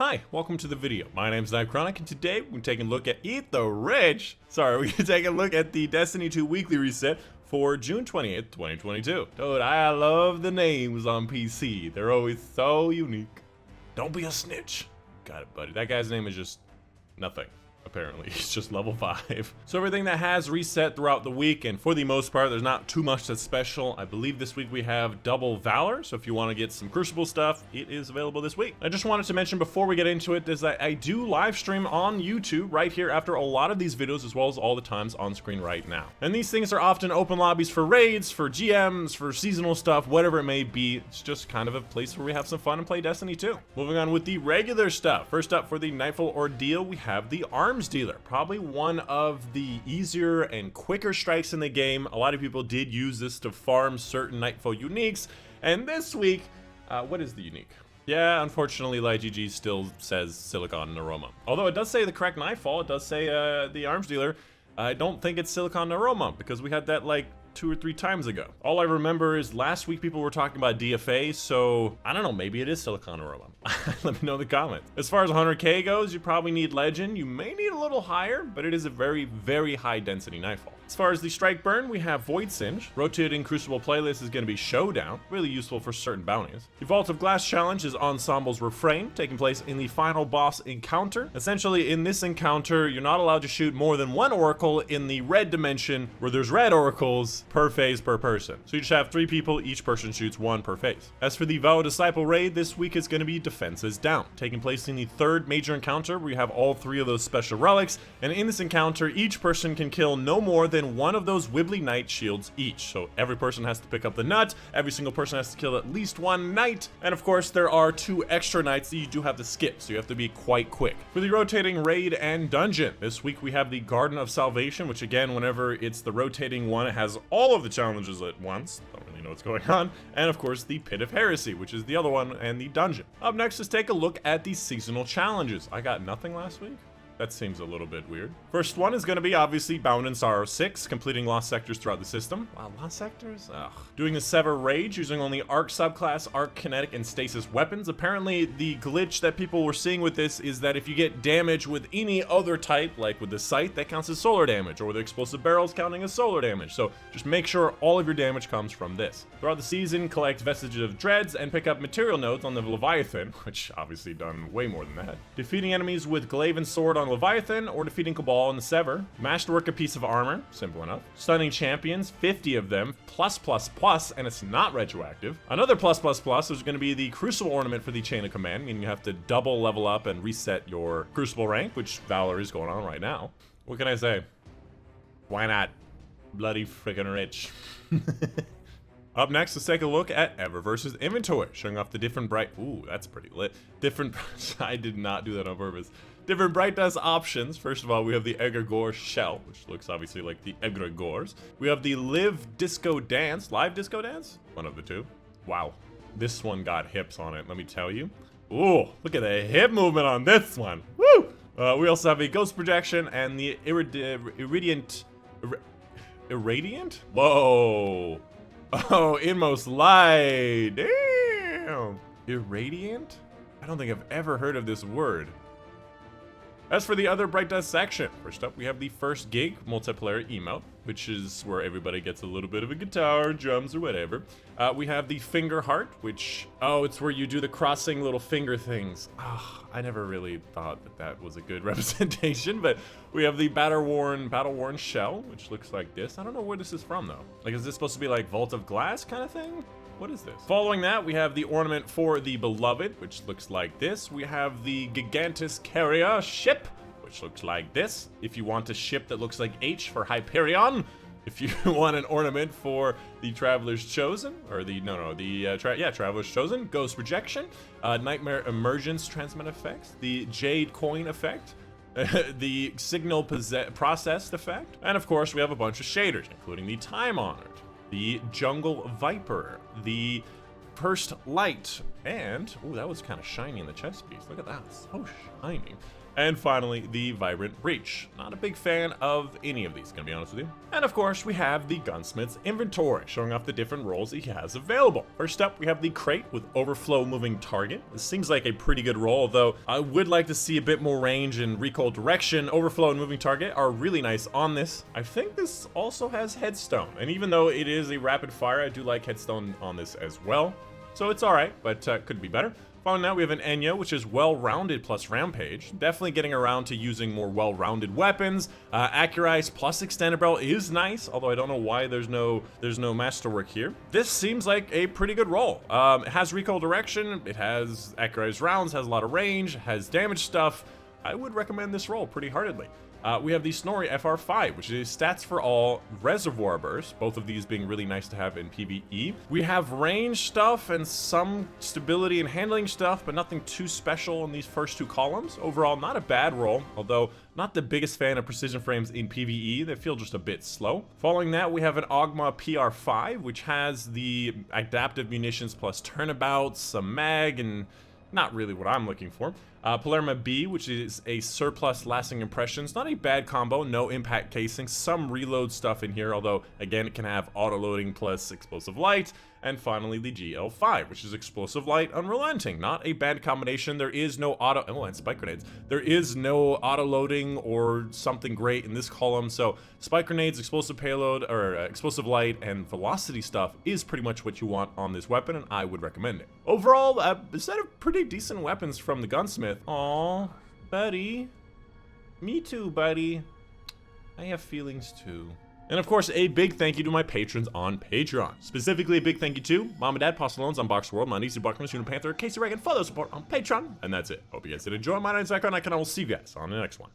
Hi, welcome to the video. My name's Dychronic, and today we're taking a look at we're taking a look at the Destiny 2 weekly reset for June 28th, 2022. Dude, I love the names on PC. They're always so unique. Don't be a snitch. Got it, buddy. That guy's name is just nothing. Apparently, he's just level 5. So everything that has reset throughout the week, and for the most part, there's not too much that's special. I believe this week we have Double Valor, so if you want to get some Crucible stuff, it is available this week. I just wanted to mention before we get into it is that I do live stream on YouTube right here after a lot of these videos, as well as all the times on screen right now. And these things are often open lobbies for raids, for GMs, for seasonal stuff, whatever it may be. It's just kind of a place where we have some fun and play Destiny 2. Moving on with the regular stuff. First up for the Nightfall Ordeal, we have the Arms Dealer, probably one of the easier and quicker strikes in the game. A lot of people did use this to farm certain Nightfall uniques, and this week, what is the unique? Yeah, unfortunately, LightGG still says Silicon Aroma. Although it does say the correct Nightfall, it does say the Arms Dealer. I don't think it's Silicon Aroma because we had that like 2 or 3 times ago. All I remember is last week people were talking about DFA, so I don't know, maybe it is Silicon Aroma. Let me know in the comments. As far as 100k goes, you probably need Legend. You may need a little higher, but it is a very, very high density Nightfall. As far as the strike burn, we have Void Singe. Rotating Crucible playlist is going to be Showdown, really useful for certain bounties. The Vault of Glass challenge is Ensemble's Refrain, taking place in the final boss encounter. Essentially, in this encounter, you're not allowed to shoot more than 1 oracle in the red dimension, where there's red oracles per phase per person. So you just have 3 people, each person shoots 1 per phase. As for the Vow Disciple raid, this week is going to be Defenses Down, taking place in the 3rd major encounter where you have all 3 of those special relics, and in this encounter, each person can kill no more than 1 of those Wibbly Knight shields each. So every person has to pick up the nut, every single person has to kill at least 1 knight, and of course there are 2 extra knights that you do have to skip, so you have to be quite quick. For the rotating raid and dungeon, this week we have the Garden of Salvation, which again, whenever it's the rotating one, it has all of the challenges at once. Don't really know what's going on. And of course the Pit of Heresy, which is the other one, and the dungeon. Up next, let's take a look at the seasonal challenges. I got nothing last week? That seems a little bit weird. First one is going to be obviously Bound in Sorrow 6, completing lost sectors throughout the system. Wow, lost sectors? Ugh. Doing the Sever Rage using only Arc subclass, Arc Kinetic, and Stasis weapons. Apparently, the glitch that people were seeing with this is that if you get damage with any other type, like with the Scythe, that counts as solar damage, or with the Explosive Barrels counting as solar damage. So just make sure all of your damage comes from this. Throughout the season, collect Vestiges of Dreads and pick up material nodes on the Leviathan, which obviously done way more than that. Defeating enemies with Glaive and Sword on Leviathan, or defeating Cabal on the Sever. Masterwork a piece of armor, simple enough. Stunning champions, 50 of them, +++, and it's not retroactive. Another +++ is going to be the Crucible ornament for the Chain of Command, meaning you have to double level up and reset your Crucible rank, which Valor is going on right now. What can I say? Why not? Bloody freaking rich. Up next, let's take a look at Eververse's inventory, showing off the different bright... Ooh, that's pretty lit. Different... I did not do that on purpose. Different bright dust options. First of all, we have the Egregore Shell, which looks obviously like the Egregores. We have the Live Disco Dance. Live Disco Dance? One of the 2. Wow. This one got hips on it, let me tell you. Ooh, look at the hip movement on this one. Woo! We also have a Ghost Projection and the Irradiant... Irradiant? Whoa! Oh, Inmost Light. Damn. Irradiant? I don't think I've ever heard of this word. As for the other Bright Dust section, first up we have the First Gig multiplayer emote, which is where everybody gets a little bit of a guitar, drums, or whatever. We have the Finger Heart, which, oh, it's where you do the crossing little finger things. I never really thought that that was a good representation, but we have the Battle-Worn Shell, which looks like this. I don't know where this is from, though. Like, is this supposed to be like Vault of Glass kind of thing? What is this? Following that, we have the ornament for the Beloved, which looks like this. We have the Gigantus Carrier ship, which looks like this. If you want a ship that looks like H for Hyperion. If you want an ornament for the Traveler's Chosen, or the, Traveler's Chosen, Ghost Rejection, Nightmare Emergence Transmit effects, the Jade Coin effect, the Signal Processed effect, and of course we have a bunch of shaders, including the Time Honored, the Jungle Viper, the First Light, And, oh, that was kind of shiny in the chest piece. Look at that, so shiny. And finally, the Vibrant Breach. Not a big fan of any of these, gonna be honest with you. And of course, we have the Gunsmith's Inventory, showing off the different roles he has available. First up, we have the Crate with Overflow Moving Target. This seems like a pretty good role, though I would like to see a bit more range and recoil direction. Overflow and Moving Target are really nice on this. I think this also has Headstone, and even though it is a rapid fire, I do like Headstone on this as well. So it's alright, but could be better. Following that, we have an Enya, which is well-rounded plus Rampage. Definitely getting around to using more well-rounded weapons. Accurize plus Extended Barrel is nice, although I don't know why there's no Masterwork here. This seems like a pretty good role. It has recoil direction, it has Accurized rounds, has a lot of range, has damage stuff. I would recommend this role pretty heartedly. We have the Snorri FR5, which is stats for all reservoir bursts, both of these being really nice to have in PvE. We have range stuff and some stability and handling stuff, but nothing too special in these first two columns. Overall, not a bad role, although not the biggest fan of precision frames in PvE. They feel just a bit slow. Following that, we have an Ogma PR5, which has the adaptive munitions plus turnabouts, some mag, and not really what I'm looking for. Palermo B, which is a surplus lasting impressions. Not a bad combo, no impact casing, some reload stuff in here, although again it can have auto loading plus explosive light. And finally the GL5, which is explosive light unrelenting. Not a bad combination. There is no auto, oh, and spike grenades. There is no auto loading or something great in this column, so spike grenades, explosive payload, or explosive light and velocity stuff is pretty much what you want on this weapon, and I would recommend it. Overall, a set of pretty decent weapons from the Gunsmith. Aw, buddy. Me too, buddy. I have feelings too. And of course, a big thank you to my patrons on Patreon. Specifically, a big thank you to Mom and Dad, Postalones, Unboxed World, Mondeezy, Buckman, Shooting Panther, Casey Reagan, for their support on Patreon. And that's it. Hope you guys did enjoy. My name is Dychronic, and I will see you guys on the next one.